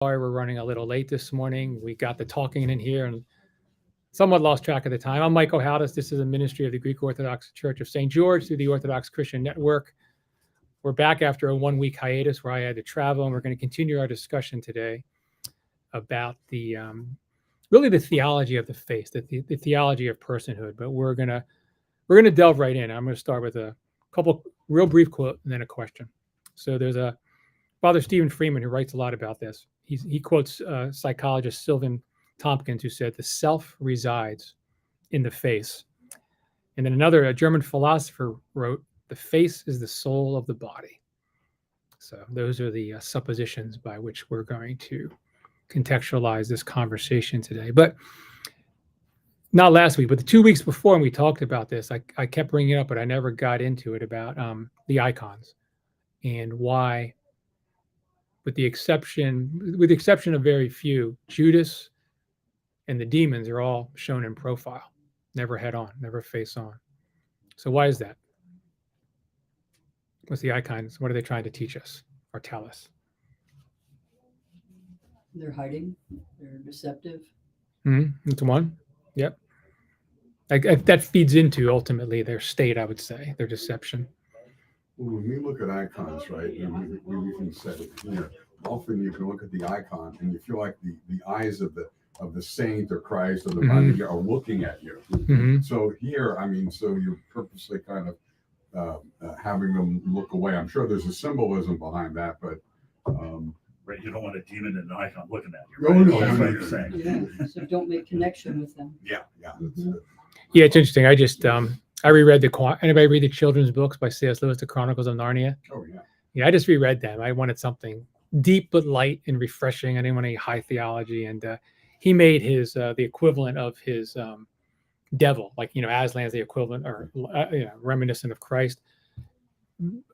Sorry, we're running a little late this morning. We got the talking in here and somewhat lost track of the time. I'm Michael Howdis. This is a ministry of the Greek Orthodox Church of St. George through the Orthodox Christian Network. We're back after a one-week hiatus where I had to travel, and we're going to continue our discussion today about the really the theology of the faith, the theology of personhood. But we're gonna delve right in. I'm going to start with a couple real brief quote and then a question. So there's a Father Stephen Freeman who writes a lot about this. He quotes psychologist Sylvan Tompkins, who said, "The self resides in the face." And then a German philosopher wrote, "The face is the soul of the body." So those are the suppositions by which we're going to contextualize this conversation today. But not last week, but the 2 weeks before when we talked about this, I kept bringing it up, but I never got into it about the icons and why, with the exception of very few, Judas and the demons are all shown in profile, never head on, never face on. So why is that? What's the icons? What are they trying to teach us or tell us? They're hiding. They're deceptive. That's one. Yep. That feeds into ultimately their state, I would say, their deception. When we look at icons, right, and we can say it here, often you can look at the icon and you feel like the eyes of the saint or Christ or the body are looking at you. So here, so you're purposely kind of having them look away. I'm sure there's a symbolism behind that, but right, you don't want a demon and an icon looking at you. Right? No, that's what you're saying. Yeah. So don't make connection with them. Yeah. Yeah, it's interesting. I just I reread anybody read the children's books by C.S. Lewis, The Chronicles of Narnia? Oh yeah. Yeah, I just reread them. I wanted something deep but light and refreshing. I didn't want any high theology, and he made his the equivalent of his devil, like Aslan's the equivalent or reminiscent of Christ,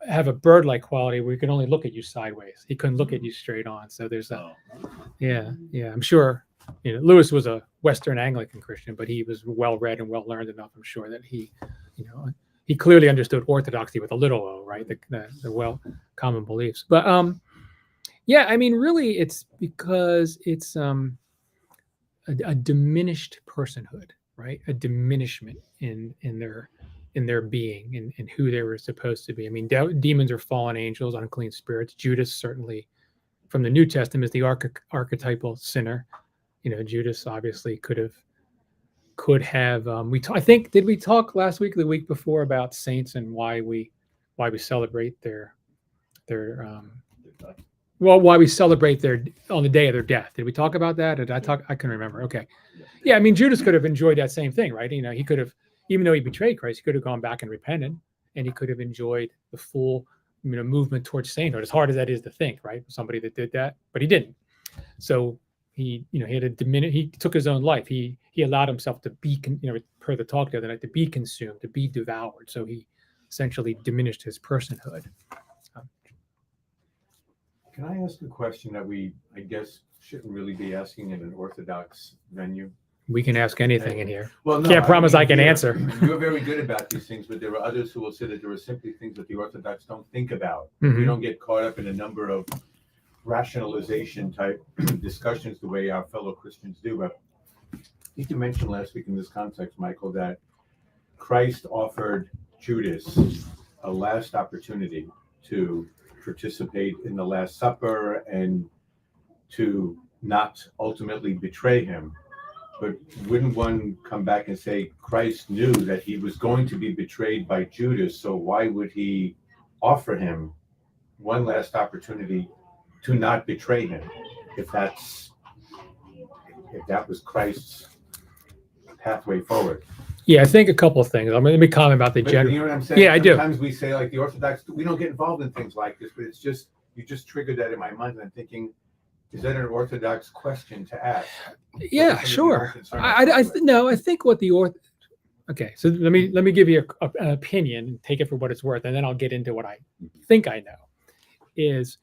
have a bird-like quality where he could only look at you sideways. He couldn't look at you straight on. So there's yeah. I'm sure Lewis was a Western Anglican Christian, but he was well read and well learned enough. I'm sure that he clearly understood orthodoxy with a little o, right? The well common beliefs. But really, it's because it's a diminished personhood, right? A diminishment in their being and who they were supposed to be. I mean, demons are fallen angels, unclean spirits. Judas, certainly from the New Testament, is the archetypal sinner. Judas obviously could have. I think, did we talk last week or the week before about saints and why we celebrate why we celebrate their on the day of their death? Did we talk about that? Did I talk? I couldn't remember. Okay. Yeah, Judas could have enjoyed that same thing, right? He could have, even though he betrayed Christ, he could have gone back and repented, and he could have enjoyed the full, movement towards sainthood. As hard as that is to think, right? Somebody that did that, but he didn't. So he had a he took his own life. He allowed himself to be, per the talk the other night, to be consumed, to be devoured. So he essentially diminished his personhood. Can I ask a question that I guess, shouldn't really be asking in an Orthodox venue? We can ask anything in here. Well, no, can't promise I can answer. You're very good about these things, but there are others who will say that there are simply things that the Orthodox don't think about. We don't get caught up in a number of rationalization type discussions the way our fellow Christians do. But I think you mentioned last week in this context, Michael, that Christ offered Judas a last opportunity to participate in the Last Supper and to not ultimately betray him. But wouldn't one come back and say Christ knew that he was going to be betrayed by Judas, so why would he offer him one last opportunity to not betray him if that was Christ's pathway forward? Yeah, I think a couple of things. Let me comment about the general. You know what I'm saying? Yeah, I do. Sometimes we say, like the Orthodox, we don't get involved in things like this, but it's just, you just triggered that in my mind, and I'm thinking, is that an Orthodox question to ask? Yeah, sure. I think what the okay, so let me give you an opinion and take it for what it's worth, and then I'll get into what I think I know. Is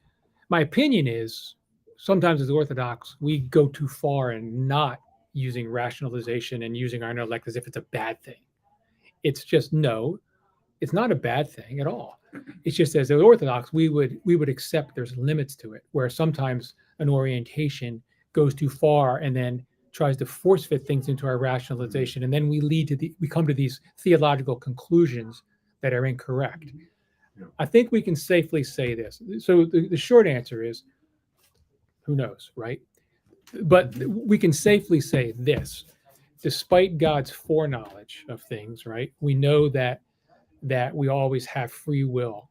my opinion is sometimes as Orthodox we go too far and not using rationalization and using our intellect as if it's a bad thing. It's just, no, it's not a bad thing at all. It's just as the Orthodox, we would accept there's limits to it, where sometimes an orientation goes too far and then tries to force fit things into our rationalization, and then we come to these theological conclusions that are incorrect. Yeah. I think we can safely say this. So the short answer is, who knows, right? But we can safely say this: despite God's foreknowledge of things, right? We know that we always have free will.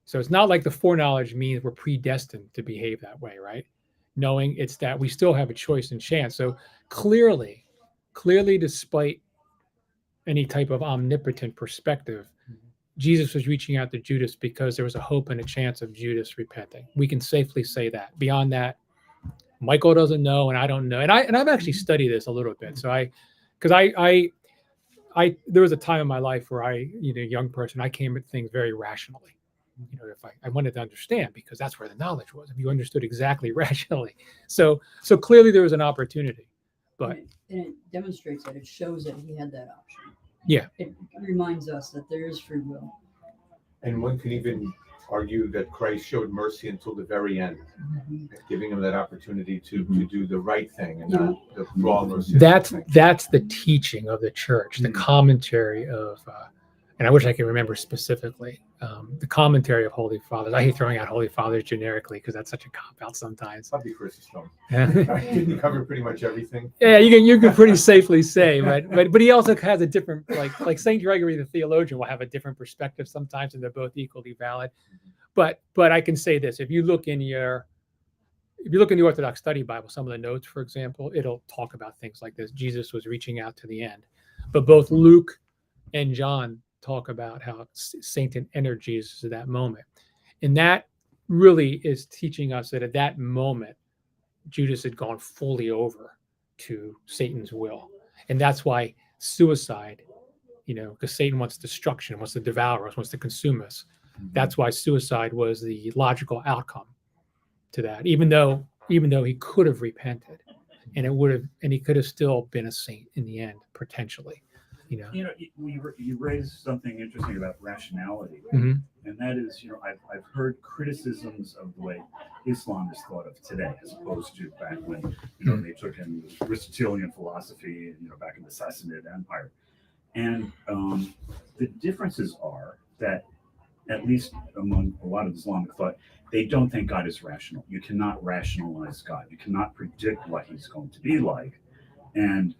So it's not like the foreknowledge means we're predestined to behave that way, right? Knowing it's that we still have a choice and chance. So clearly, despite any type of omnipotent perspective, Jesus was reaching out to Judas because there was a hope and a chance of Judas repenting. We can safely say that. Beyond that, Michael doesn't know, and I don't know. And I've actually studied this a little bit. So there was a time in my life where a young person, I came at things very rationally. If I wanted to understand, because that's where the knowledge was. If you understood exactly rationally, so clearly there was an opportunity, but And it demonstrates that, it shows that he had that option. Yeah. It reminds us that there is free will. And one can even argue that Christ showed mercy until the very end, giving him that opportunity to do the right thing and not the wrong or sinful thing. that's the teaching of the church, the commentary of, and I wish I could remember specifically, the commentary of Holy Fathers. I hate throwing out Holy Fathers generically because that's such a cop-out sometimes. Probably Chrysostom. Yeah. Didn't he cover pretty much everything? Yeah, you can pretty safely say, but he also has a different, like Saint Gregory the theologian will have a different perspective sometimes, and they're both equally valid. But I can say this: if you look in the Orthodox Study Bible, some of the notes, for example, it'll talk about things like this. Jesus was reaching out to the end, but both Luke and John talk about how Satan entered Jesus at that moment, and that really is teaching us that at that moment Judas had gone fully over to Satan's will. And that's why suicide, because Satan wants destruction, wants to devour us, wants to consume us. That's why suicide was the logical outcome to that, even though he could have repented, and he could have still been a saint in the end, potentially. You raised something interesting about rationality, Mhm. and that is, I've heard criticisms of the way Islam is thought of today, as opposed to back when they took in Aristotelian philosophy, back in the Sassanid Empire, and the differences are that, at least among a lot of Islamic thought, they don't think God is rational. You cannot rationalize God. You cannot predict what he's going to be like. And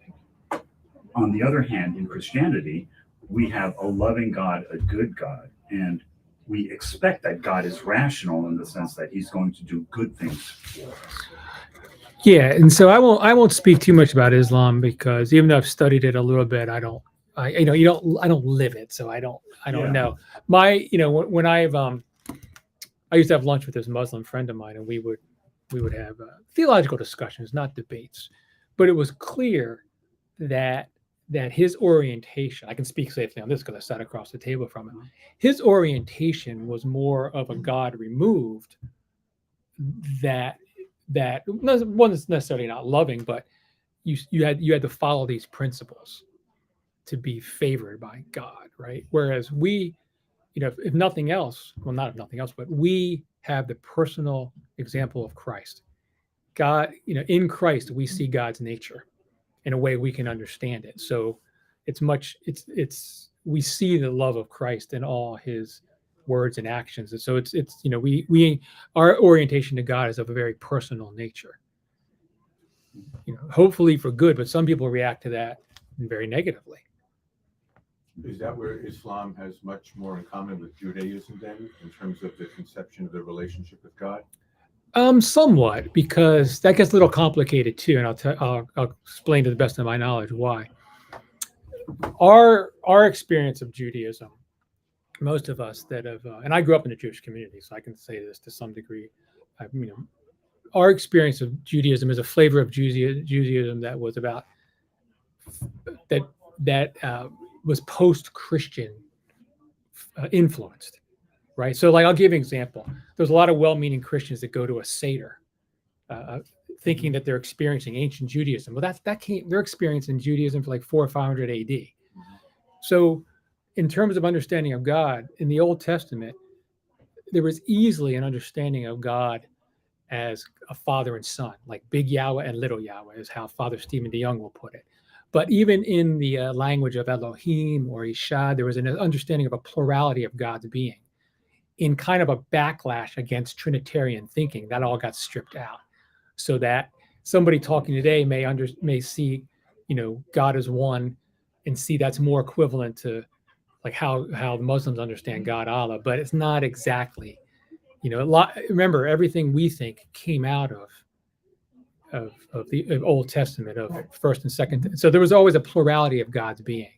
on the other hand, in Christianity, we have a loving God, a good God, and we expect that God is rational in the sense that he's going to do good things for us. Yeah, and so I won't speak too much about Islam, because even though I've studied it a little bit, I don't live it, so I don't know. When I used to have lunch with this Muslim friend of mine, and we would have theological discussions, not debates, but it was clear that his orientation, I can speak safely on this because I sat across the table from him, his orientation was more of a God removed, that wasn't necessarily not loving, but you had to follow these principles to be favored by God, right? Whereas we, if nothing else, well, not if nothing else, but we have the personal example of Christ. God, in Christ, we see God's nature in a way we can understand it. So we see the love of Christ in all his words and actions. And so our orientation to God is of a very personal nature, hopefully for good, but some people react to that very negatively. Is that where Islam has much more in common with Judaism then, in terms of the conception of the relationship with God? Somewhat, because that gets a little complicated too, and I'll explain to the best of my knowledge why. Our experience of Judaism, most of us that have, and I grew up in the Jewish community, so I can say this to some degree. Our experience of Judaism is a flavor of Judaism that was about that was post-Christian influenced. Right. So I'll give you an example. There's a lot of well-meaning Christians that go to a Seder thinking that they're experiencing ancient Judaism. Well, they're experiencing Judaism for like 400 or 500 AD. So in terms of understanding of God in the Old Testament, there was easily an understanding of God as a father and son, like big Yahweh and little Yahweh is how Father Stephen DeYoung will put it. But even in the language of Elohim or Ishad, there was an understanding of a plurality of God's being. In kind of a backlash against Trinitarian thinking, that all got stripped out, so that somebody talking today may see, God as one, and see that's more equivalent to like how the Muslims understand God, Allah, but it's not exactly. Remember, everything we think came out of the Old Testament, of First and Second. So there was always a plurality of God's being,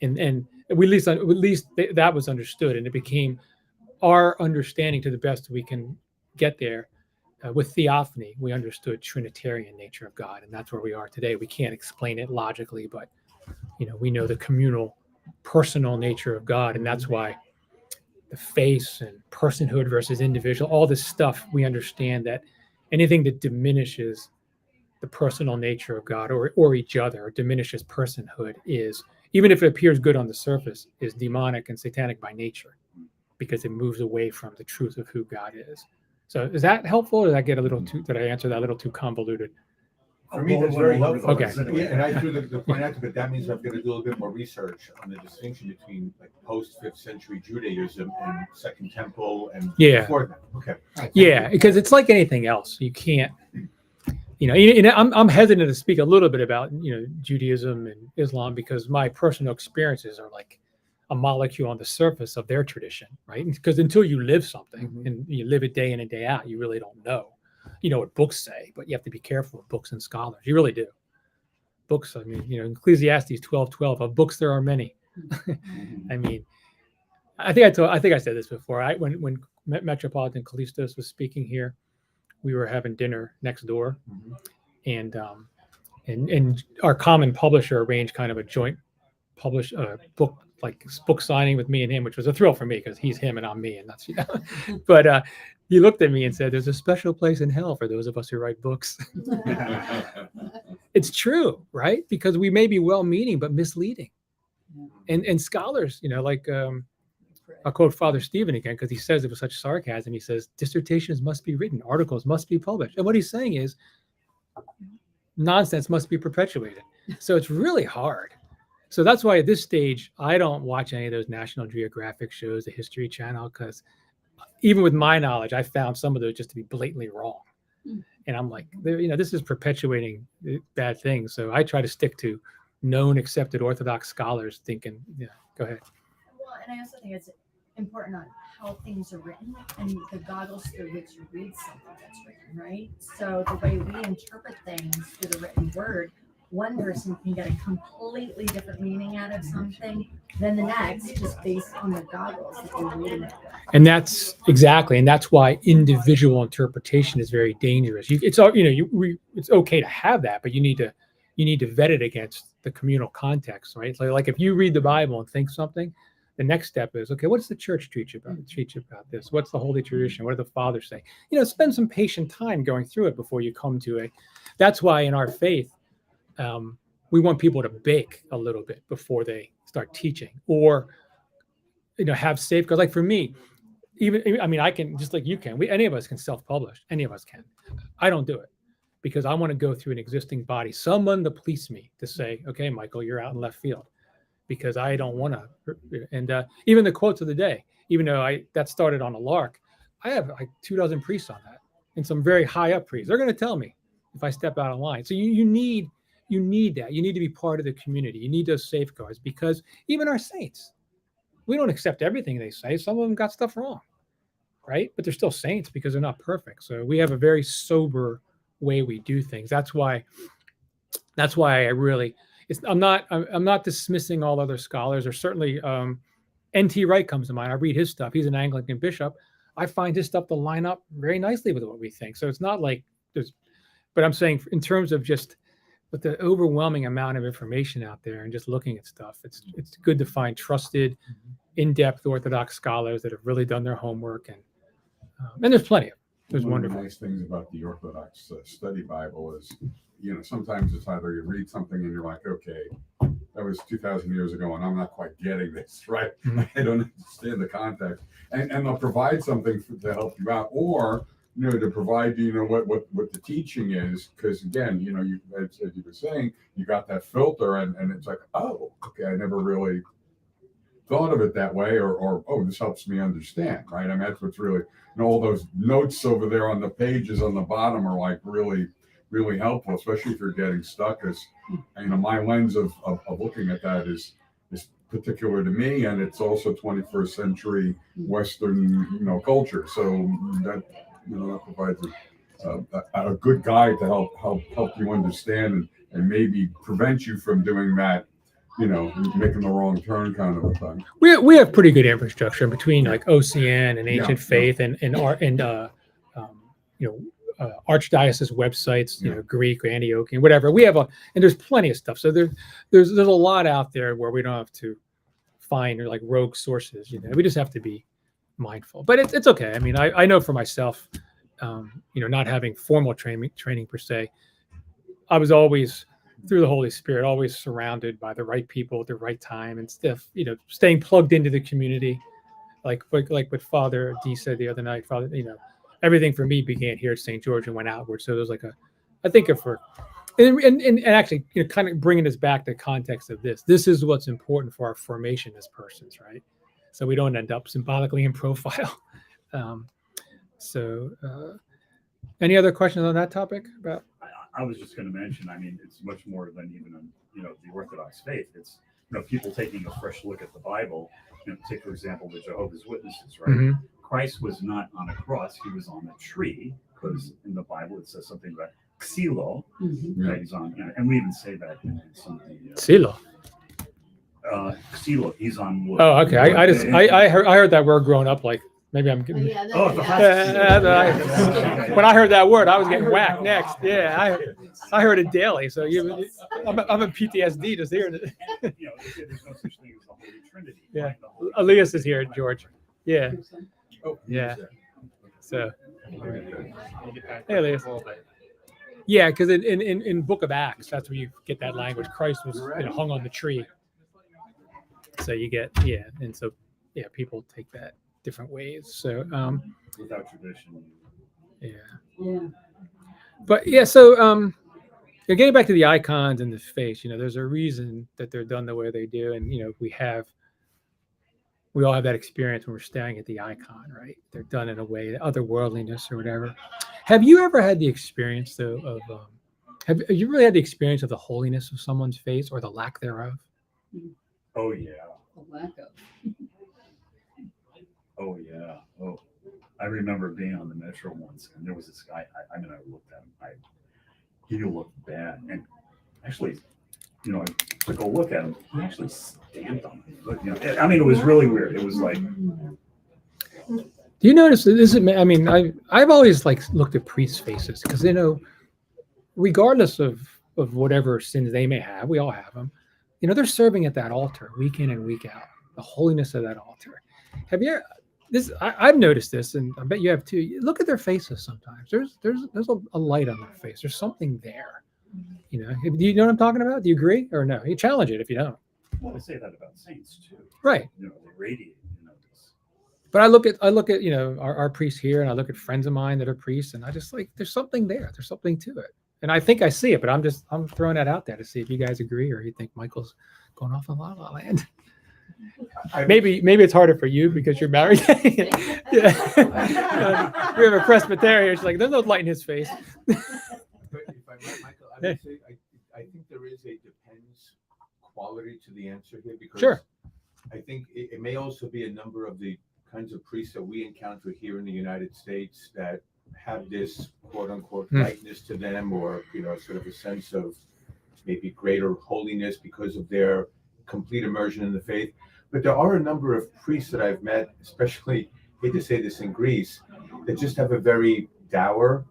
and we at least that was understood, and it became our understanding to the best we can get there. With theophany, we understood Trinitarian nature of God, and that's where we are today. We can't explain it logically, but we know the communal, personal nature of God, and that's why the face and personhood versus individual, all this stuff, we understand that anything that diminishes the personal nature of God or each other, or diminishes personhood, is, even if it appears good on the surface, is demonic and satanic by nature, because it moves away from the truth of who God is. So is that helpful, or did I get a little too, did I answer that a little too convoluted? For me, that's very helpful. Okay. Yeah, and I threw the point out, but that means I've got to do a little bit more research on the distinction between like post 5th century Judaism and Second Temple and before that. Okay. Yeah, because it's like anything else. You can't, I'm hesitant to speak a little bit about, Judaism and Islam, because my personal experiences are like a molecule on the surface of their tradition, right? Because until you live something and you live it day in and day out, you really don't know. You know what books say, but you have to be careful with books and scholars. You really do. Books, I mean, Ecclesiastes 12:12, of books there are many. I mean, I think I said this before. When Metropolitan Callistos was speaking here, we were having dinner next door, and our common publisher arranged kind of a joint book signing with me and him, which was a thrill for me because he's him and I'm me, and that's But he looked at me and said, "There's a special place in hell for those of us who write books." It's true, right? Because we may be well-meaning but misleading, and scholars, I'll quote Father Stephen again because he says it with such sarcasm. He says, "Dissertations must be written, articles must be published," and what he's saying is, nonsense must be perpetuated. So it's really hard. So that's why at this stage, I don't watch any of those National Geographic shows, the History Channel, because even with my knowledge, I found some of those just to be blatantly wrong. And I'm like, this is perpetuating bad things. So I try to stick to known, accepted Orthodox scholars thinking, go ahead. Well, and I also think it's important on how things are written and the goggles through which you read something that's written, right? So the way we interpret things through the written word, one person can get a completely different meaning out of something than the next, just based on the goggles that you're reading it with. And that's why individual interpretation is very dangerous. It's okay to have that, but you need to vet it against the communal context, right? Like if you read the Bible and think something, the next step is, okay, what does the church teach about this? What's the holy tradition? What do the fathers say? Spend some patient time going through it before you come to it. That's why in our faith, we want people to bake a little bit before they start teaching, or have safe. Because like for me, I can, just like you can. Any of us can self-publish. Any of us can. I don't do it because I want to go through an existing body, someone to police me to say, okay, Michael, you're out in left field, because I don't want to. And even the quotes of the day, even though that started on a lark, I have like 24 priests on that, and some very high up priests. They're going to tell me if I step out of line. So you need that. You need to be part of the community. You need those safeguards, because even our saints, we don't accept everything they say. Some of them got stuff wrong, right? But they're still saints because they're not perfect. So we have a very sober way we do things. That's why I'm not dismissing all other scholars, or certainly N.T. Wright comes to mind. I read his stuff. He's an Anglican bishop. I find his stuff to line up very nicely with what we think. So it's not like but I'm saying in terms of just with the overwhelming amount of information out there and just looking at stuff, it's good to find trusted, in-depth Orthodox scholars that have really done their homework, and there's plenty of them. There's one wonderful. of the nice things about the Orthodox study Bible is, sometimes it's either you read something and you're like, okay, that was 2,000 years ago, and I'm not quite getting this, right? Mhm. I don't understand the context, and they'll provide something to help you out, or to provide what the teaching is, because again, you as you were saying, you got that filter, and it's like, oh, okay, I never really thought of it that way, or oh, this helps me understand, right? I mean, that's what's really, all those notes over there on the pages on the bottom are like really, really helpful, especially if you're getting stuck. As my lens of looking at that is particular to me, and it's also 21st century Western culture. So that that provides a good guide to help you understand, and maybe prevent you from doing that, making the wrong turn kind of a thing. We have pretty good infrastructure between like OCN and Ancient Yeah. Faith and Archdiocese websites, Yeah. Greek or Antiochian, whatever. We have and there's plenty of stuff. So there's a lot out there where we don't have to find like rogue sources. We just have to be mindful. But it's okay. I mean, I know for myself, not having formal training per se, I was always, through the Holy Spirit, always surrounded by the right people at the right time and stuff, staying plugged into the community. Like what Father D said the other night, Father, everything for me began here at St. George and went outward. So there's like and actually, kind of bringing us back to the context of this is what's important for our formation as persons, right? So we don't end up symbolically in profile. Any other questions on that topic about? I was just going to mention, I mean, it's much more than even, the Orthodox faith. It's, people taking a fresh look at the Bible. Take, for example, the Jehovah's Witnesses, right? Mhm. Christ was not on a cross. He was on a tree, because in the Bible it says something about xilo, that he's on. And we even say that in some of the... Silo. Xilo, he's on wood. Oh, okay. I heard that word growing up. Like maybe I'm getting. When I heard that word, I was getting whacked next. Yeah, I heard it daily. So I'm a PTSD just hearing it. There's no such thing as the Holy Trinity. Yeah. Right? The Holy Elias Trinity is here, George. Yeah. Oh, Yeah. So. Hey, Elias. Yeah, because in Book of Acts, that's where you get that language. Christ was hung on the tree. So you get and so people take that different ways. So without tradition. Yeah. But so getting back to the icons and the face, there's a reason that they're done the way they do, and we all have that experience when we're staring at the icon, right? They're done in a way, otherworldliness or whatever. Have you ever had the experience though of have you really had the experience of the holiness of someone's face or the lack thereof? Oh yeah. The lack of. Oh yeah. Oh, I remember being on the metro once, and there was this guy. I looked at him. He looked bad, and actually, I took a look at him. He actually stamped on me. But, it was really weird. It was like. Do you notice that this is? I mean, I've always looked at priests' faces because regardless of whatever sins they may have, we all have them. They're serving at that altar week in and week out. The holiness of that altar. Have you? I've noticed this, and I bet you have too. Look at their faces sometimes. There's a light on their face. There's something there. Do you know what I'm talking about? Do you agree or no? You challenge it if you don't. Well, I say that about saints too. Right. They radiate. But I look at our priests here, and I look at friends of mine that are priests, and I just there's something there. There's something to it, and I think I see it. But I'm throwing that out there to see if you guys agree or you think Michael's going off on La La Land. Maybe it's harder for you because you're married. Yeah. We have a Presbyterian. She's like, there's no light in his face. But if I might, Michael, I would say I think there is a depends quality to the answer here, because Sure. I think it may also be a number of the kinds of priests that we encounter here in the United States that have this quote unquote lightness to them, or sort of a sense of maybe greater holiness because of their complete immersion in the faith. But there are a number of priests that I've met, especially, I hate to say this, in Greece, that just have a very dour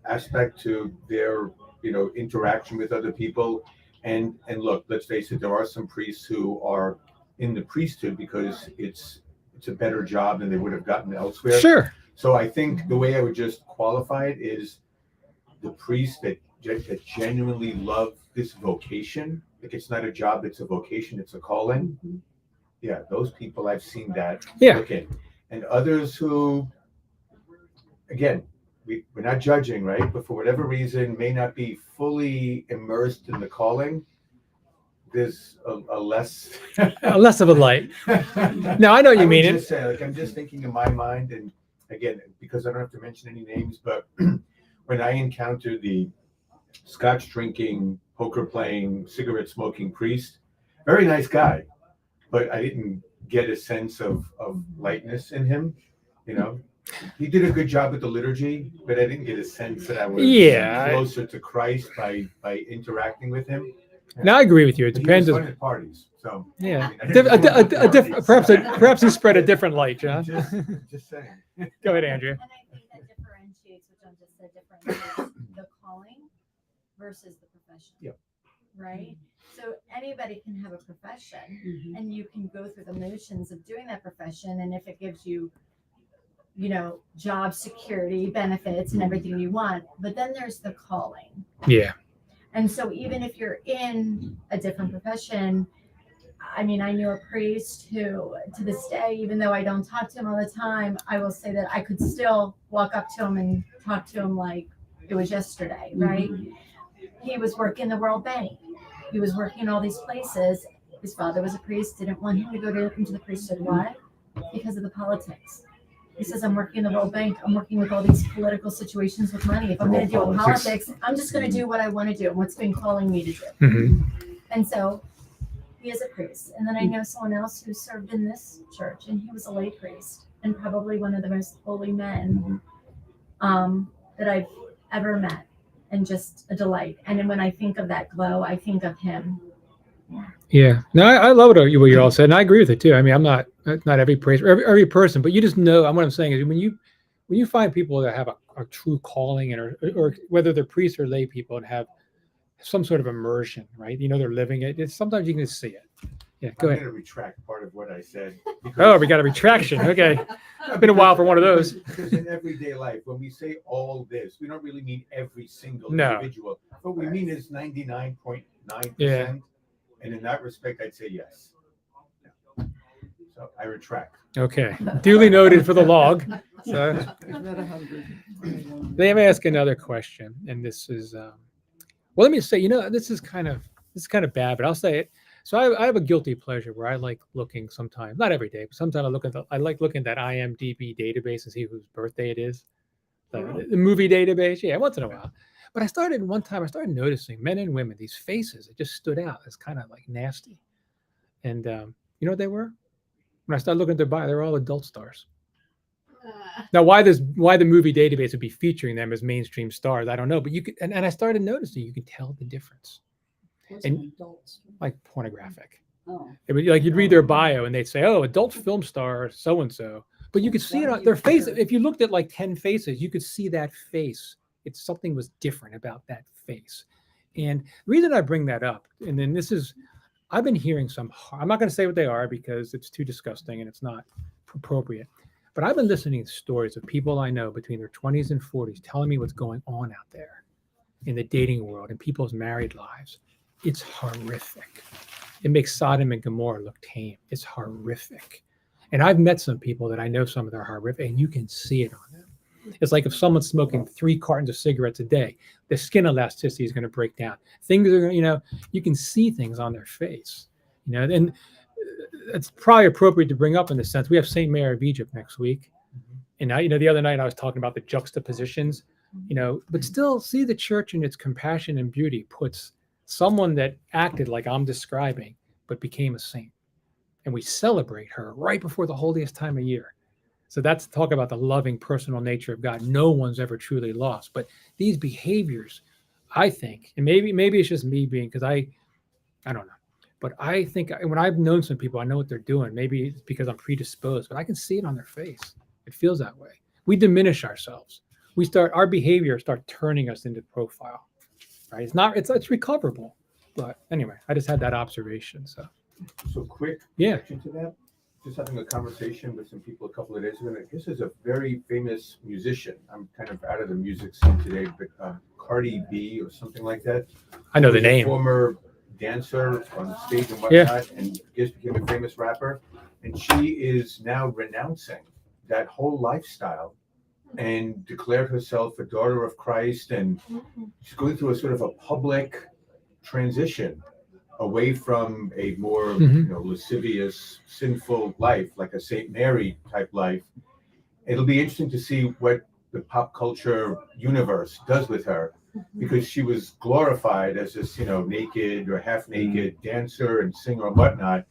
aspect to their interaction with other people. And look, let's face it, there are some priests who are in the priesthood because it's a better job than they would have gotten elsewhere. Sure. So I think the way I would just qualify it is the priests that genuinely love this vocation, like it's not a job, it's a vocation, it's a calling. Mhm. Yeah, those people I've seen that Yeah. looking. And others who, again, we're not judging, right? But for whatever reason, may not be fully immersed in the calling. There's a less Less of a light. No, I know what you mean. Just say, like, I'm just thinking in my mind, and again, because I don't have to mention any names, but when I encountered the scotch drinking, poker playing, cigarette smoking priest, very nice guy, but I didn't get a sense of lightness in him. You know, he did a good job with the liturgy, but I didn't get a sense that I was closer to Christ by interacting with him. Now I agree with you. It But depends. He was fun at parties, so Yeah, I mean, I didn't go to parties. perhaps he spread a different light, John. Just saying. Go ahead, Andrea. And I think that differentiates, which John just said, differentiates the calling versus the profession. Yep. Right? So anybody can have a profession Mhm. and you can go through the motions of doing that profession. And if it gives you, job security, benefits, and everything you want, but then there's the calling. Yeah. And so even if you're in a different profession, I mean, I knew a priest who, to this day, even though I don't talk to him all the time, I will say that I could still walk up to him and talk to him like it was yesterday, right? He was working the World Bank. He was working in all these places. His father was a priest, didn't want him to go into the priesthood. Why? Because of the politics. He says, I'm working in the World Bank. I'm working with all these political situations with money. If I'm going to deal with politics, I'm just going to do what I want to do and what's been calling me to do. Mm-hmm. And so he is a priest. And then I know someone else who served in this church, and he was a lay priest and probably one of the most holy men that I've ever met, and just a delight. And then when I think of that glow, I think of him. Yeah. No, I love what you all said, and I agree with it too. I mean, I'm not every priest, every person, but you just know. What I'm saying is when you find people that have a true calling, and or whether they're priests or lay people, and have some sort of immersion, right? They're living it. Sometimes you can just see it. Yeah. Go I'm ahead. going to retract part of what I said. Oh, we got a retraction. Okay. It's been a while for one of those. Because in everyday life, when we say all this, we don't really mean every single No. individual. What we mean is 99.9%. Yeah. And in that respect, I'd say yes. So I retract. Okay. Duly noted for the log. So About 100. let me ask another question, and this is well, let me say, this is kind of bad, but I'll say it. So I have a guilty pleasure where I like looking sometimes, not every day, but sometimes I like looking at that IMDb database and see whose birthday it is. The movie database, yeah, once in a while. But I started noticing men and women, these faces, it just stood out as kind of like nasty. And you know what they were? When I started looking at their bio, they were all adult stars. Now, why the movie database would be featuring them as mainstream stars, I don't know. But you could, and I started noticing, you could tell the difference. And Adults. like pornographic. Oh. It would, like, you'd read their bio and they'd say, "Oh, adult film star so and so," but you could see it on their face. If you looked at like 10 faces, you could see that face. It's something was different about that face. And the reason I bring that up, and then I've been hearing I'm not going to say what they are because it's too disgusting and it's not appropriate. But I've been listening to stories of people I know between their 20s and 40s telling me what's going on out there in the dating world and people's married lives. It's horrific. It makes Sodom and Gomorrah look tame. It's horrific. And I've met some people that I know some of them are horrific, and you can see it on them. It's like if someone's smoking 3 cartons of cigarettes a day, the skin elasticity is going to break down. Things are, you can see things on their face. And it's probably appropriate to bring up in the sense we have St. Mary of Egypt next week. And now, the other night I was talking about the juxtapositions, but still see the church in its compassion and beauty puts someone that acted like I'm describing, but became a saint. And we celebrate her right before the holiest time of year. So that's talk about the loving personal nature of God. No one's ever truly lost. But these behaviors, I think, and maybe it's just me being, because I don't know. But I think when I've known some people, I know what they're doing. Maybe it's because I'm predisposed, but I can see it on their face. It feels that way. We diminish ourselves. Our behavior start turning us into profile. Right? It's recoverable. But anyway, I just had that observation. So quick Yeah. reaction to that. Just having a conversation with some people a couple of days ago. This is a very famous musician. I'm kind of out of the music scene today, but Cardi B or something like that. I know the Who's a name. Former dancer on stage and whatnot, and just became a famous rapper. And she is now renouncing that whole lifestyle and declared herself a daughter of Christ. And she's going through a sort of a public transition away from a more lascivious, sinful life, like a Saint Mary type life. It'll be interesting to see what the pop culture universe does with her, because she was glorified as this, naked or half naked dancer and singer and whatnot.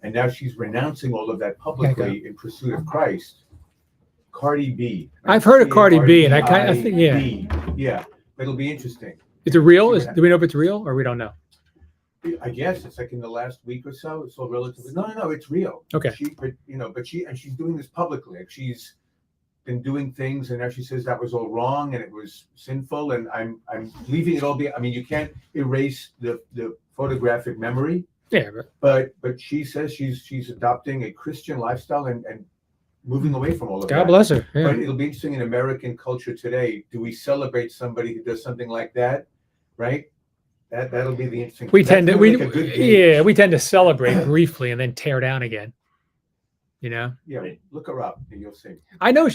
And now she's renouncing all of that publicly in pursuit of Christ. Cardi B. I've heard of Cardi B, and I think, yeah, but it'll be interesting. Is it real? Do we know if it's real, or we don't know? I guess it's like in the last week or so. It's all relatively. No, it's real. Okay. She's doing this publicly. Like, she's been doing things, and now she says that was all wrong and it was sinful, and I'm leaving it all be. I mean, you can't erase the photographic memory. Yeah, but she says she's adopting a Christian lifestyle and moving away from all of that. God bless her. Yeah. But it'll be interesting in American culture today. Do we celebrate somebody who does something like that? Right? That'll be the interesting. We tend to celebrate briefly and then tear down again. Yeah, look her up and you'll see. I know.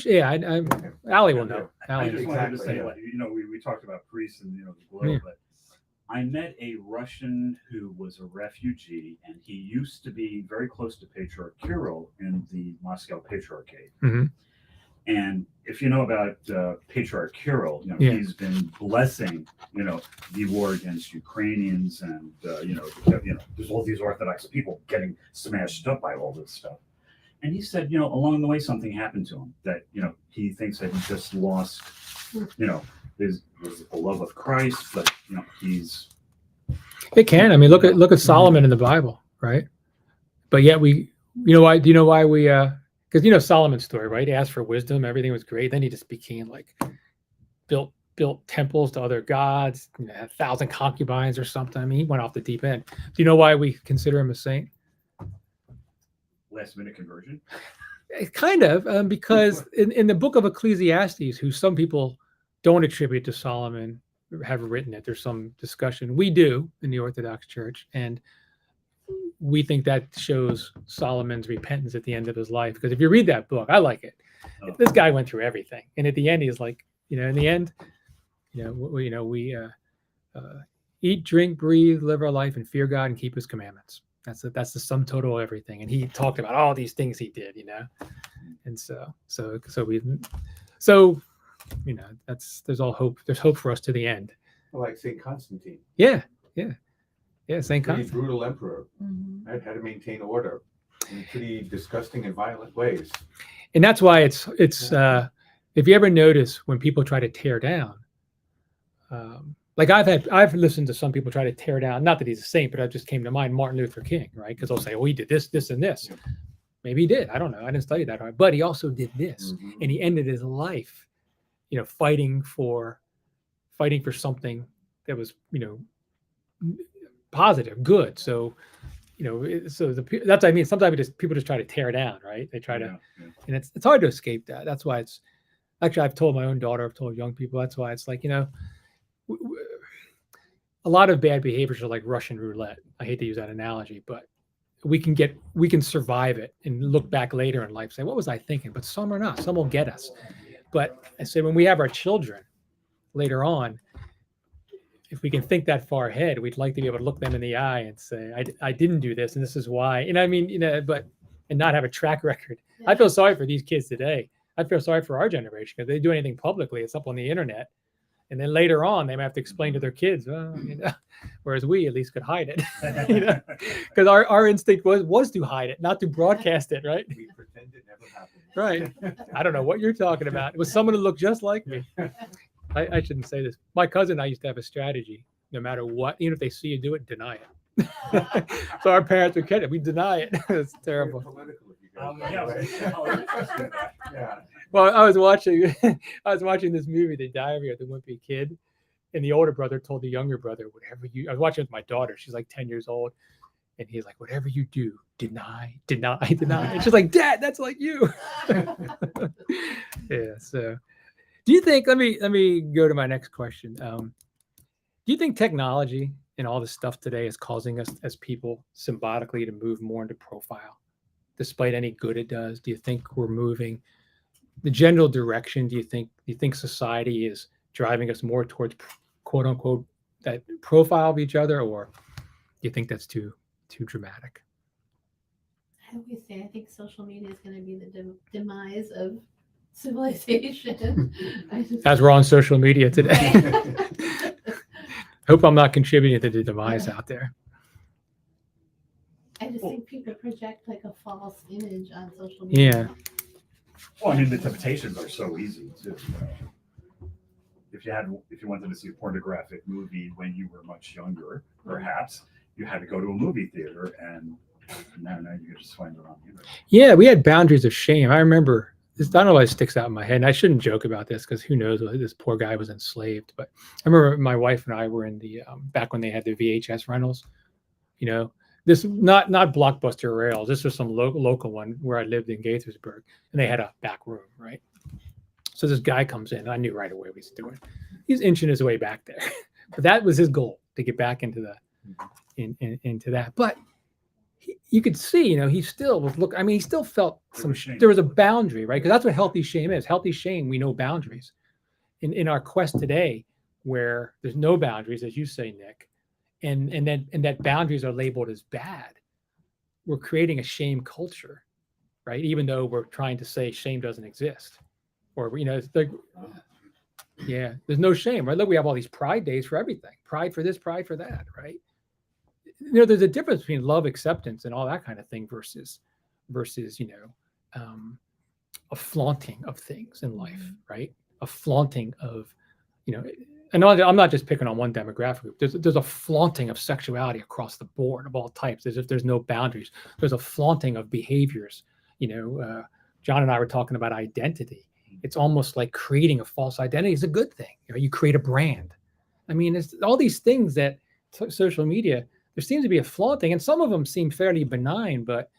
Allie will know. I just wanted to Exactly. say, we talked about priests and the globe, but I met a Russian who was a refugee, and he used to be very close to Patriarch Kirill in the Moscow Patriarchate. Mm-hmm. And if you know about Patriarch Kirill, he's been blessing, the war against Ukrainians, and there's all these Orthodox people getting smashed up by all this stuff. And he said, along the way, something happened to him that, he thinks that he just lost, his the love of Christ, but he's. It can. I mean, look at Solomon in the Bible, right? But yet why? Do you know why we? Because Solomon's story, right? He asked for wisdom, everything was great. Then he just became like built temples to other gods, had 1,000 concubines or something. I mean, he went off the deep end. Do you know why we consider him a saint? Last minute conversion. Kind of, because in the book of Ecclesiastes, who some people don't attribute to Solomon, have written it. There's some discussion. We do in the Orthodox Church, and we think that shows Solomon's repentance at the end of his life. Because if you read that book, I like it. This guy went through everything, and at the end, he's like, in the end, we eat, drink, breathe, live our life, and fear God and keep His commandments. That's the sum total of everything. And he talked about all these things he did, and there's all hope. There's hope for us to the end. Like Saint Constantine. Yeah. Saint Pretty Constantine. brutal emperor. Right? Had to maintain order in pretty disgusting and violent ways. And that's why it's if you ever notice when people try to tear down, like I've listened to some people try to tear down, not that he's a saint, but it just came to mind Martin Luther King, right? Because they'll say, well, he did this, this, and this. Maybe he did. I don't know. I didn't study that hard. But he also did this. And he ended his life, fighting for something that was, positive, good. So, that's what I mean. Sometimes people just try to tear down, right? They try to, and it's hard to escape that. That's why it's, actually, I've told my own daughter, I've told young people, that's why it's like, a lot of bad behaviors are like Russian roulette. I hate to use that analogy, but we can survive it and look back later in life, say, what was I thinking? But some are not. Some will get us. But I say, when we have our children later on, if we can think that far ahead, we'd like to be able to look them in the eye and say, I didn't do this, and this is why. And I mean, and not have a track record. I feel sorry for these kids today. I feel sorry for our generation, because they do anything publicly, it's up on the internet. And then later on, they might have to explain to their kids, whereas we at least could hide it, because our instinct was to hide it, not to broadcast it, right? We pretend it never happened. Right. I don't know what you're talking about. It was someone who looked just like me. I shouldn't say this. My cousin and I used to have a strategy. No matter what, even if they see you do it, deny it. So our parents would catch it. We deny it. It's terrible. Political, if you guys yeah. Well, I was watching this movie, The Diary of the Wimpy Kid, and the older brother told the younger brother, I was watching with my daughter. She's like 10 years old. And he's like, whatever you do, deny. And she's like, Dad, that's like you. Yeah. So do you think, let me go to my next question. Do you think technology and all this stuff today is causing us as people symbolically to move more into profile, despite any good it does? Do you think we're moving the general direction? Do you think society is driving us more towards quote unquote that profile of each other, or do you think that's too dramatic? I always say I think social media is going to be the demise of civilization. As we're on social media today. Hope I'm not contributing to the demise out there. I just think people project like a false image on social media. Yeah. Well, I mean, the temptations are so easy too. If you wanted to see a pornographic movie when you were much younger, perhaps you had to go to a movie theater, and now you can just find it on the internet. Yeah, we had boundaries of shame. I remember this. I don't know why it sticks out in my head, and I shouldn't joke about this because who knows, this poor guy was enslaved. But I remember my wife and I were in the back when they had the VHS rentals. You know, this not Blockbuster Rails. This was some local one where I lived in Gaithersburg, and they had a back room, right? So this guy comes in, and I knew right away what he's doing. He's inching his way back there, but that was his goal, to get back into the into that. But you could see, he still was he still felt there was a boundary, right? Because that's what healthy shame is. Healthy shame, we know boundaries. In our quest today, where there's no boundaries, as you say, Nick, and that boundaries are labeled as bad, we're creating a shame culture, right? Even though we're trying to say shame doesn't exist, or it's like, yeah, there's no shame, right? Look, we have all these pride days for everything, pride for this, pride for that, right? There's a difference between love, acceptance, and all that kind of thing versus a flaunting of things in life, right? A flaunting of, and I'm not just picking on one demographic group. There's a flaunting of sexuality across the board of all types, as if there's no boundaries. There's a flaunting of behaviors. John and I were talking about identity. It's almost like creating a false identity is a good thing. You create a brand. I mean, it's all these things that social media, there seems to be a flaunting, and some of them seem fairly benign, but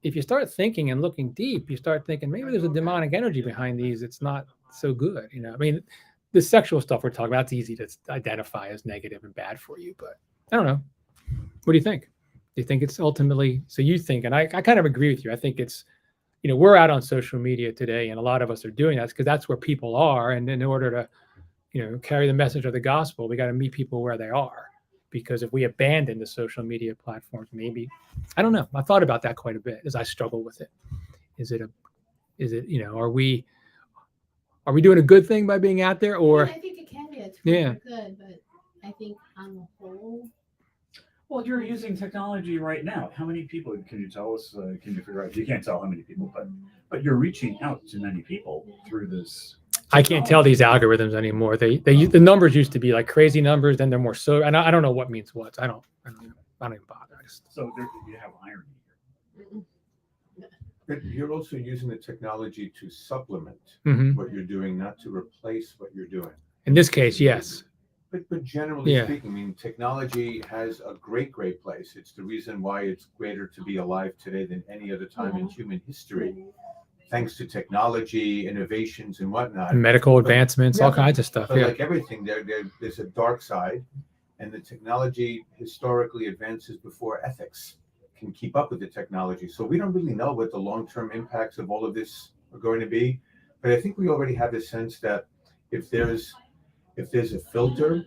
if you start thinking and looking deep, you start thinking maybe there's a demonic energy behind these. It's not so good. I mean, the sexual stuff we're talking about, it's easy to identify as negative and bad for you, but I don't know. What do you think? Do you think it's ultimately, so you think, and I kind of agree with you. I think it's, we're out on social media today, and a lot of us are doing that because that's where people are. And in order to, carry the message of the gospel, we got to meet people where they are. Because if we abandon the social media platforms, maybe, I don't know. I thought about that quite a bit as I struggle with it. Are we doing a good thing by being out there, or? I think it can be. It's good, but I think on the whole. Well, you're using technology right now. How many people can you tell us? Can you figure out? You can't tell how many people, but you're reaching out to many people through this. I can't tell these algorithms anymore. The numbers used to be like crazy numbers, then they're more so. And I don't know what means what. I don't even bother. So you have irony here. But you're also using the technology to supplement what you're doing, not to replace what you're doing. In this case, yes. But generally speaking, I mean, technology has a great place. It's the reason why it's greater to be alive today than any other time in human history. Thanks to technology, innovations, and whatnot. Medical advancements, all kinds of stuff. But like everything, there's a dark side, and the technology historically advances before ethics can keep up with the technology. So we don't really know what the long-term impacts of all of this are going to be. But I think we already have a sense that if there's a filter,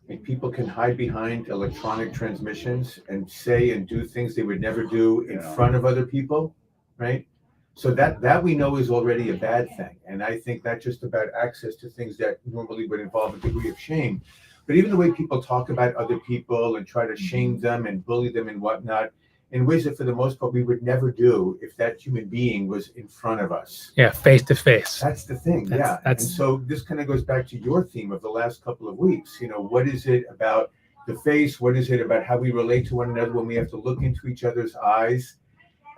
and people can hide behind electronic transmissions and say and do things they would never do in front of other people, right? So that we know is already a bad thing. And I think that's just about access to things that normally would involve a degree of shame. But even the way people talk about other people and try to shame them and bully them and whatnot, in ways that for the most part we would never do if that human being was in front of us. Yeah, face to face. That's the thing. And so this kind of goes back to your theme of the last couple of weeks. What is it about the face? What is it about how we relate to one another when we have to look into each other's eyes?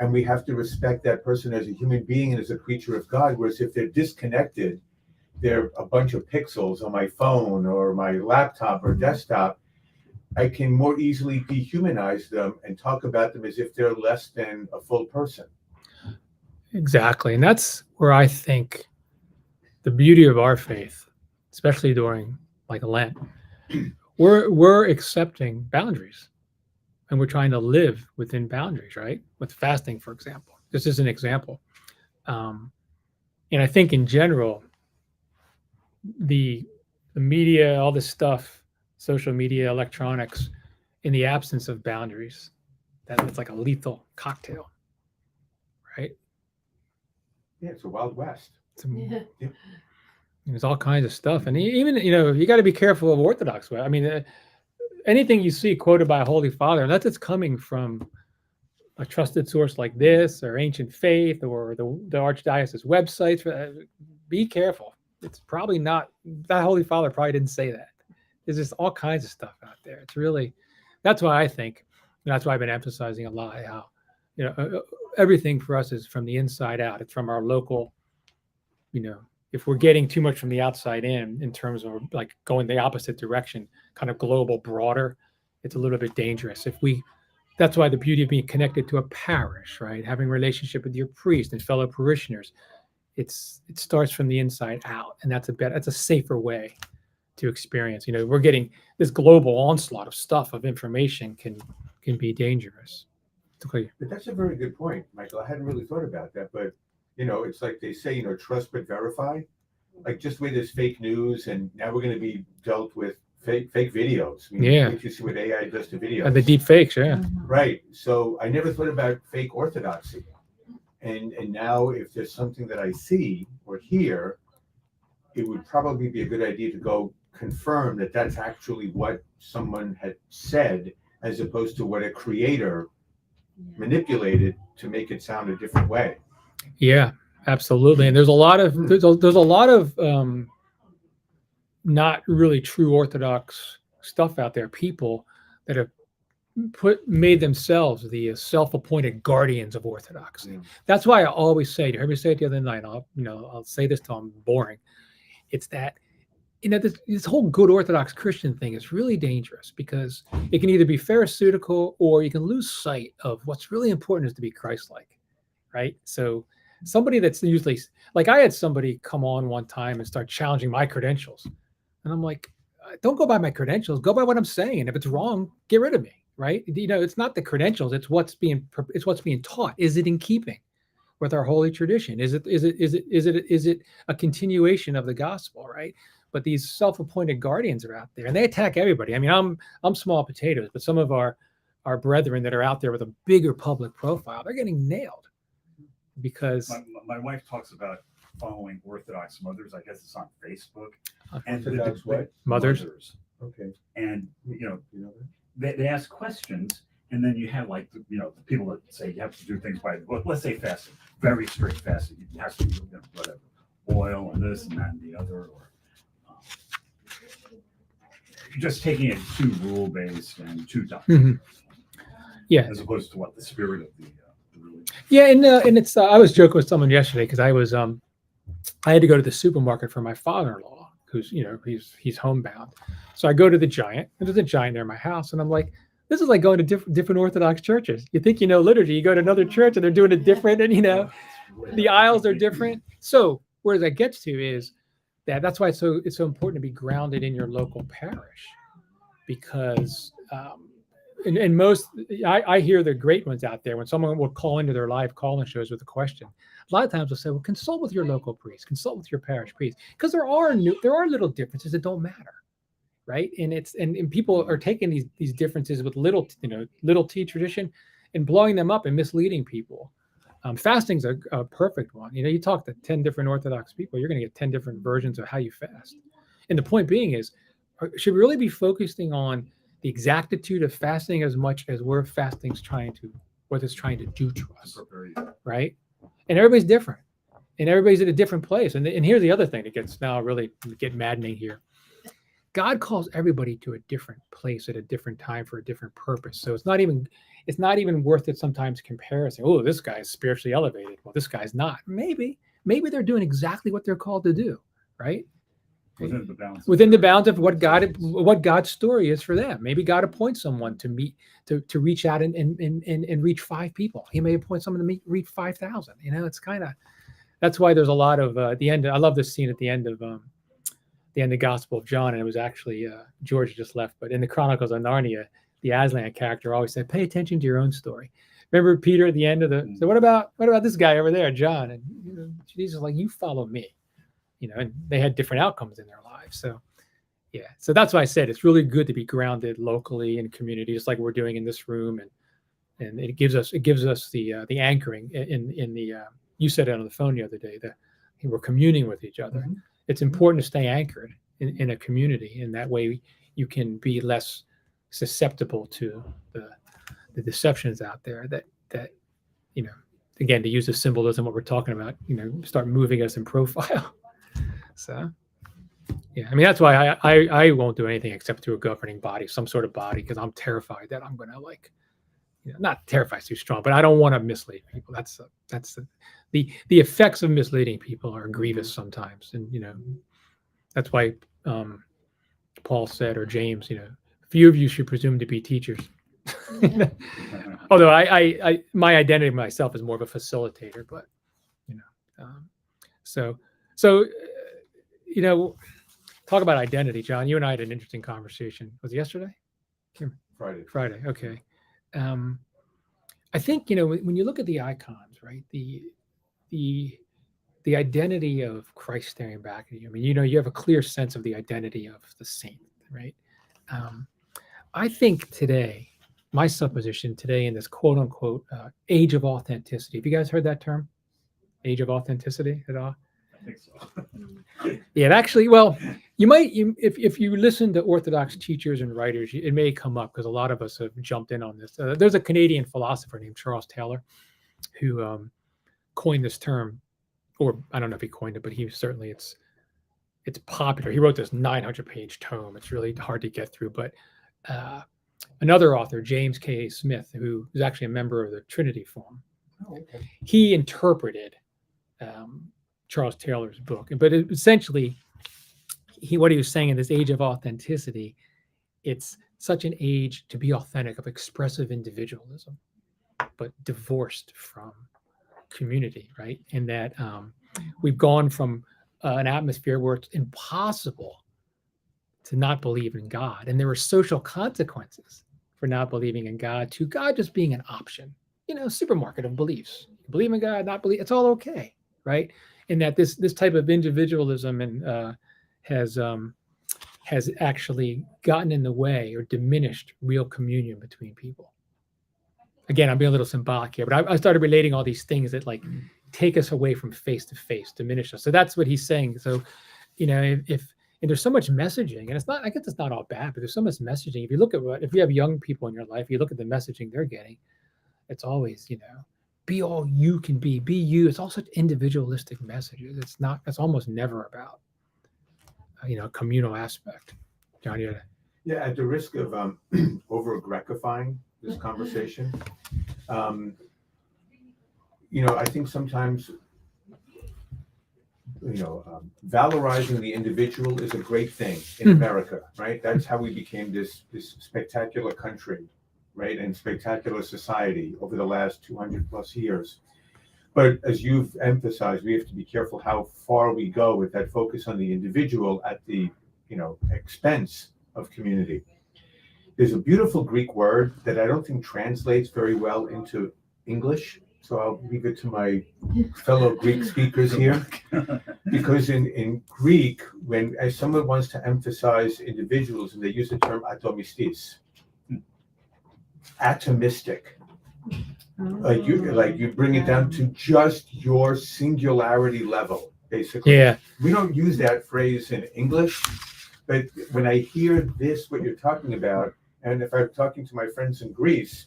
And we have to respect that person as a human being and as a creature of God. Whereas if they're disconnected, they're a bunch of pixels on my phone or my laptop or desktop, I can more easily dehumanize them and talk about them as if they're less than a full person. Exactly. And that's where I think the beauty of our faith, especially during like Lent, we're accepting boundaries, and we're trying to live within boundaries, right? With fasting, for example. This is an example. And I think in general, the media, all this stuff, social media, electronics, in the absence of boundaries, it's like a lethal cocktail, right? Yeah, it's a Wild West. Yeah. There's all kinds of stuff, and even you got to be careful of Orthodox. I mean, anything you see quoted by a Holy Father, unless it's coming from a trusted source like this, or Ancient Faith, or the Archdiocese websites, be careful. It's probably not, that Holy Father probably didn't say that. There's just all kinds of stuff out there. It's really, that's why I think, that's why I've been emphasizing a lot how, everything for us is from the inside out. It's from our local, if we're getting too much from the outside in terms of like going the opposite direction, kind of global, broader, it's a little bit dangerous. That's why the beauty of being connected to a parish, right? Having a relationship with your priest and fellow parishioners, it starts from the inside out, and that's a safer way to experience. We're getting this global onslaught of stuff, of information can be dangerous. But that's a very good point, Michael. I hadn't really thought about that, but it's like they say, trust but verify. Like just the way there's fake news, and now we're going to be dealt with fake videos. Yeah. You see what AI does to videos. And the deep fakes, yeah. Right. So I never thought about fake orthodoxy. And now if there's something that I see or hear, it would probably be a good idea to go confirm that that's actually what someone had said, as opposed to what a creator manipulated to make it sound a different way. Yeah, absolutely. And there's a lot of not really true Orthodox stuff out there. People that have made themselves the self-appointed guardians of Orthodoxy. Yeah. That's why I always say, you heard me say it the other night, I'll say this till I'm boring. It's that, this whole good Orthodox Christian thing is really dangerous, because it can either be pharisaical, or you can lose sight of what's really important is to be Christ-like, right? So somebody that's usually, like I had somebody come on one time and start challenging my credentials. And I'm like, don't go by my credentials, go by what I'm saying. If it's wrong, get rid of me, right? It's not the credentials, it's what's being taught. Is it in keeping with our holy tradition? Is it a continuation of the gospel, right? But these self-appointed guardians are out there, and they attack everybody. I mean, I'm small potatoes, but some of our brethren that are out there with a bigger public profile, they're getting nailed because my wife talks about following Orthodox mothers. I guess it's on Facebook. And Orthodox what? Mothers. Okay. And they ask questions, and then you have like the people that say you have to do things by, let's say fasting, very strict fasting. You have to do whatever, oil and this and that and the other, or just taking it too rule-based and too doctrinal. Mm-hmm. Yeah. As opposed to what the spirit of the religion. Yeah, and it's I was joking with someone yesterday, because I was I had to go to the supermarket for my father-in-law, who's he's homebound. So I go to the Giant, and there's a Giant near my house, and I'm like, this is like going to different Orthodox churches. You think liturgy, you go to another church and they're doing it different, and the aisles are different. So where that gets to is that's why it's so important to be grounded in your local parish, because and most I hear the great ones out there when someone will call into their live call-in shows with a question. A lot of times they'll say, well, consult with your local priest, consult with your parish priest, because there are little differences that don't matter, right? And and people are taking these differences with little t tradition and blowing them up and misleading people. Fasting's a perfect one. You talk to 10 different Orthodox people, you're going to get 10 different versions of how you fast. And the point being is, should we really be focusing on the exactitude of fasting as much as what it's trying to do to us, right? And everybody's different, and everybody's at a different place. And here's the other thing that gets now really get maddening here. God calls everybody to a different place at a different time for a different purpose. So it's not even worth it sometimes comparison. Oh, this guy's spiritually elevated. Well, this guy's not. Maybe they're doing exactly what they're called to do, right? Within the bounds of what God's story is for them. Maybe God appoints someone to reach out and reach 5 people. He may appoint someone to reach 5,000. It's kind of, that's why there's a lot of at the end. I love this scene at the end of the end of the Gospel of John, and it was actually George just left, but in the Chronicles of Narnia, the Aslan character always said, "Pay attention to your own story." Remember Peter at the end of the, so what about this guy over there, John? And Jesus is like, "You follow me," and they had different outcomes in their lives. So yeah, so that's why I said it's really good to be grounded locally in community, just like we're doing in this room, and it gives us the anchoring in the you said it on the phone the other day that we're communing with each other. Mm-hmm. It's important to stay anchored in a community, and that way you can be less susceptible to the deceptions out there that again, to use the symbolism what we're talking about, start moving us in profile. So yeah, I mean that's why I won't do anything except through a governing body, some sort of body, because I'm terrified that I'm gonna not terrified is too strong, but I don't want to mislead people. That's the effects of misleading people are grievous sometimes, and that's why Paul said, or James, few of you should presume to be teachers. Although I my identity myself is more of a facilitator, but so talk about identity, John. You and I had an interesting conversation. Was it yesterday? Friday. Okay. I think when you look at the icons, right? The identity of Christ staring back at you. I mean, you have a clear sense of the identity of the saint, right? I think today, my supposition today in this quote unquote age of authenticity. Have you guys heard that term? Age of authenticity at all? I think so. Yeah, actually, well, you might, if you listen to Orthodox teachers and writers, it may come up because a lot of us have jumped in on this. There's a Canadian philosopher named Charles Taylor who coined this term, or I don't know if he coined it, but he certainly it's popular. He wrote this 900-page tome. It's really hard to get through, but another author, James K. Smith, who is actually a member of the Trinity Forum, he interpreted Charles Taylor's book. But essentially, what he was saying in this age of authenticity, it's such an age to be authentic, of expressive individualism, but divorced from community, right? And that we've gone from an atmosphere where it's impossible to not believe in God, and there are social consequences for not believing in God, to God just being an option, supermarket of beliefs. Believe in God, not believe, it's all okay, right? And that this type of individualism and has actually gotten in the way or diminished real communion between people. Again, I'm being a little symbolic here, but I started relating all these things that take us away from face to face, diminish us. So that's what he's saying. So, if there's so much messaging, and it's not, I guess it's not all bad, but there's so much messaging. If you look at if you have young people in your life, you look at the messaging they're getting, it's always, be all you can be you. It's all such individualistic messages. It's almost never about, a communal aspect. John, Yeah, at the risk of over Grecifying this conversation, I think sometimes, valorizing the individual is a great thing in America, right? That's how we became this spectacular country, right? And spectacular society over the last 200 plus years. But as you've emphasized, we have to be careful how far we go with that focus on the individual at the, expense of community. There's a beautiful Greek word that I don't think translates very well into English. So I'll leave it to my fellow Greek speakers here. Because in Greek, as someone wants to emphasize individualism, they use the term atomistis, atomistic. You bring it down to just your singularity level, basically. Yeah. We don't use that phrase in English, but when I hear this, what you're talking about, and if I'm talking to my friends in Greece,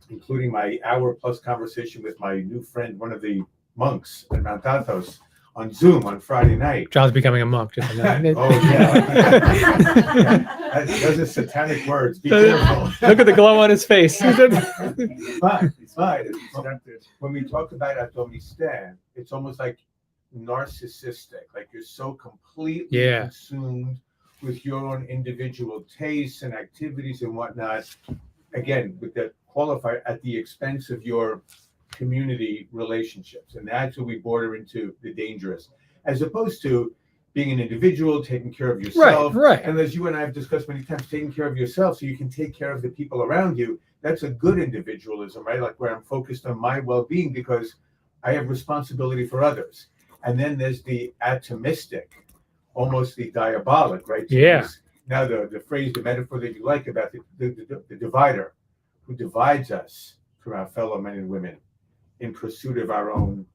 including my hour-plus conversation with my new friend, one of the monks at Mount Athos, on Zoom on Friday night. John's becoming a monk. Just Oh, yeah. Those are satanic words. Be careful. Look at the glow on his face. It's fine. When we talk about atomiste, it's almost like narcissistic, like you're so completely consumed with your own individual tastes and activities and whatnot. Again, with that qualifier, at the expense of your community relationships. And that's where we border into the dangerous, as opposed to being an individual, taking care of yourself. Right. And as you and I have discussed many times, taking care of yourself so you can take care of the people around you. That's a good individualism, right? Like where I'm focused on my well-being because I have responsibility for others. And then there's the atomistic, almost the diabolic, right? Yeah. Now the phrase, the metaphor that you like about the divider who divides us from our fellow men and women in pursuit of our own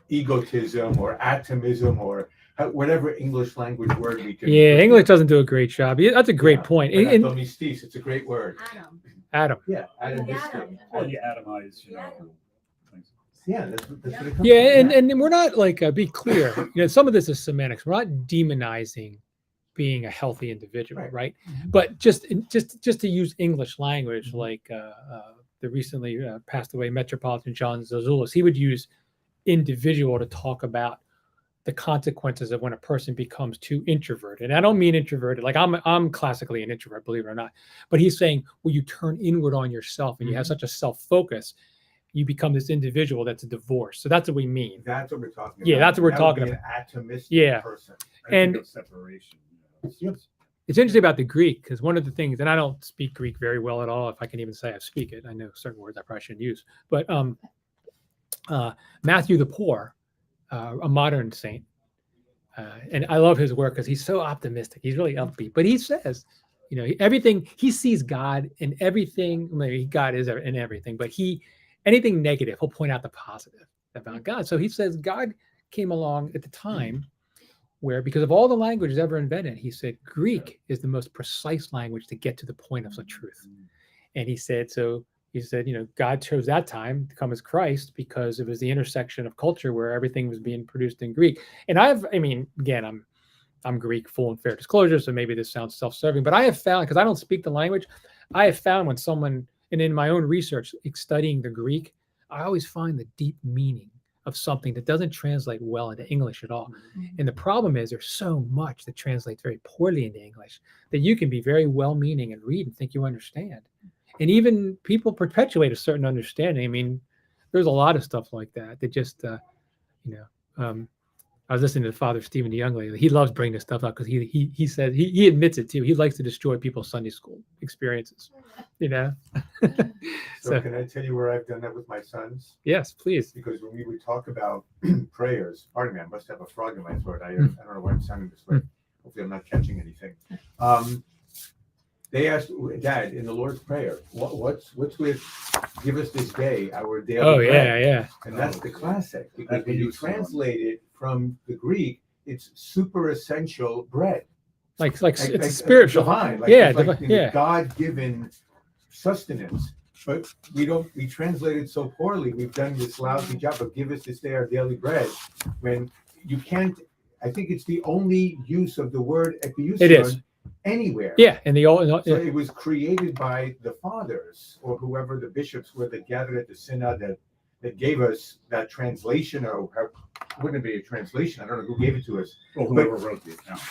egotism or atomism or whatever English language word we can. Yeah, English doesn't do a great job. Yeah, that's a great point. And- Atomistis, it's a great word. Adam. Yeah, Adam. atomistic. Well, you atomize, things. Yeah, that's what it comes Yeah, from. and we're not like be clear. Some of this is semantics. We're not demonizing being a healthy individual, right? But just to use English language, like the recently passed away Metropolitan John Zazoulis, he would use individual to talk about the consequences of when a person becomes too introverted. And I don't mean introverted, like I'm classically an introvert, believe it or not. But he's saying when you turn inward on yourself and you have such a self-focus, you become this individual that's a divorce. So that's what we mean. That's what we're talking about. Yeah, that's what we're That talking would be about. An atomistic Yeah. person. And- Separation. It's interesting about the Greek because one of the things, and I don't speak Greek very well at all, if I can even say I speak it. I know certain words I probably shouldn't use. But Matthew the Poor, a modern saint, and I love his work because he's so optimistic. He's really upbeat. But he says, everything, he sees God in everything. Maybe God is in everything, but anything negative, he'll point out the positive about God. So he says God came along at the time where, because of all the languages ever invented, he said Greek is the most precise language to get to the point of the truth. And he said, God chose that time to come as Christ because it was the intersection of culture where everything was being produced in Greek. And again, I'm Greek, full and fair disclosure, so maybe this sounds self-serving, but I have found, because I don't speak the language, I have found when someone, and in my own research, studying the Greek, I always find the deep meaning of something that doesn't translate well into English at all. And the problem is there's so much that translates very poorly into English that you can be very well-meaning and read and think you understand. And even people perpetuate a certain understanding. I mean, there's a lot of stuff like that. That just, I was listening to Father Stephen DeYoung lately. He loves bringing this stuff up because he said he admits it too. He likes to destroy people's Sunday school experiences. So can I tell you where I've done that with my sons? Yes, please. Because when we would talk about prayers, pardon me, I must have a frog in my throat. I don't know why I'm sounding this way. Hopefully I'm not catching anything. They asked, Dad, in the Lord's Prayer, what's with give us this day our daily Oh, bread? yeah. And that's the classic, because when you translate it from the Greek, it's super essential bread. Like it's spiritual. Divine, God-given sustenance. But we translate it so poorly. We've done this lousy job of give us this day our daily bread, when you can't. I think it's the only use of the word epiousion anywhere. Yeah, and So it was created by the fathers or whoever the bishops were that gathered at the synod that gave us that translation, or wouldn't it be a translation? I don't know who gave it to us. Well, whoever wrote the account.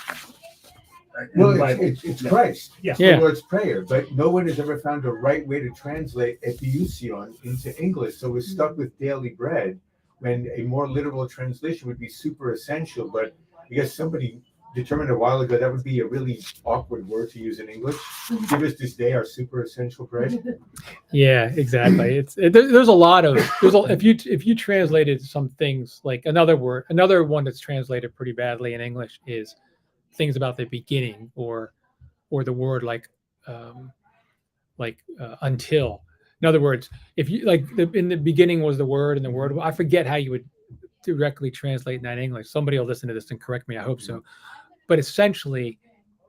Well, it's Christ. Yeah. The Lord's Prayer, but no one has ever found a right way to translate epiousion into English. So we're stuck with daily bread, when a more literal translation would be super essential. But I guess somebody determined a while ago that would be a really awkward word to use in English. Give us this day our super essential bread. Yeah, exactly. There's a lot of if you translated some things, like another one that's translated pretty badly in English is things about the beginning or the word like until. In other words, if you in the beginning was the word, and the word, I forget how you would directly translate that in English. Somebody will listen to this and correct me. I hope so. But essentially,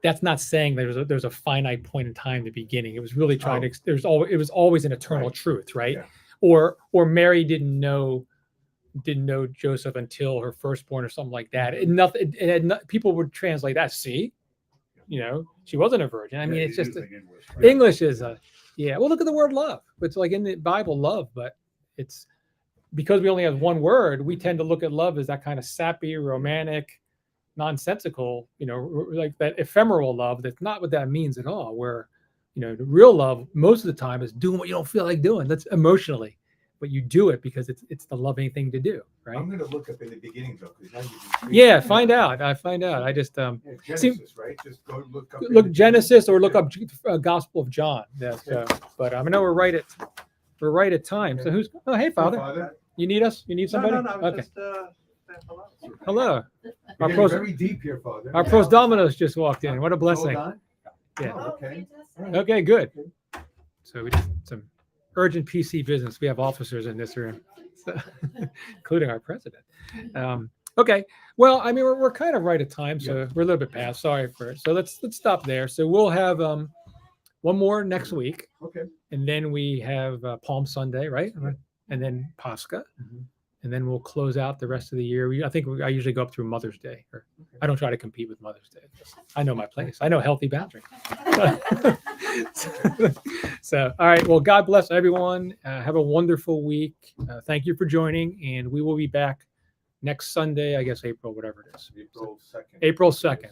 that's not saying there's a finite point in time, the beginning. It was really trying to. It was always an eternal truth, right? Yeah. Or Mary didn't know Joseph until her firstborn or something like that. People would translate that. See, she wasn't a virgin. I mean, it's just English is a. Yeah, well, look at the word love. It's like in the Bible, love, but it's because we only have one word. We tend to look at love as that kind of sappy, romantic, nonsensical, like that ephemeral love. That's not what that means at all. Where, the real love most of the time is doing what you don't feel like doing. That's emotionally, but you do it because it's the loving thing to do, right? I'm gonna look up in the beginning though, because now you've Yeah, find out. I find out. I just Yeah, Genesis, right? Just go look up. in look the Genesis or beginning. look up Gospel of John. That's, but I know we're right at time. So Okay. oh hey Hey, Father, you need us? You need somebody? No, I was Okay. just saying hello. Hello. We're Our getting pros, very deep here, Father. our pros Domino's just walked in. What a blessing. Hold on. Yeah. Oh, okay. fantastic. Okay, good. So we did some urgent PC business. We have officers in this room, so, including our president. Okay. Well, I mean, we're kind of right at time, so we're a little bit past. Sorry for it. So let's stop there. So we'll have one more next week, Okay. and then we have Palm Sunday, right? And then Pascha, Mhm. and then we'll close out the rest of the year. I usually go up through Mother's Day. Or I don't try to compete with Mother's Day. I know my place. I know healthy boundaries. So, all right. Well, God bless everyone. Have a wonderful week. Thank you for joining, and we will be back next Sunday. I guess April, whatever it is. April 2nd. April 2nd.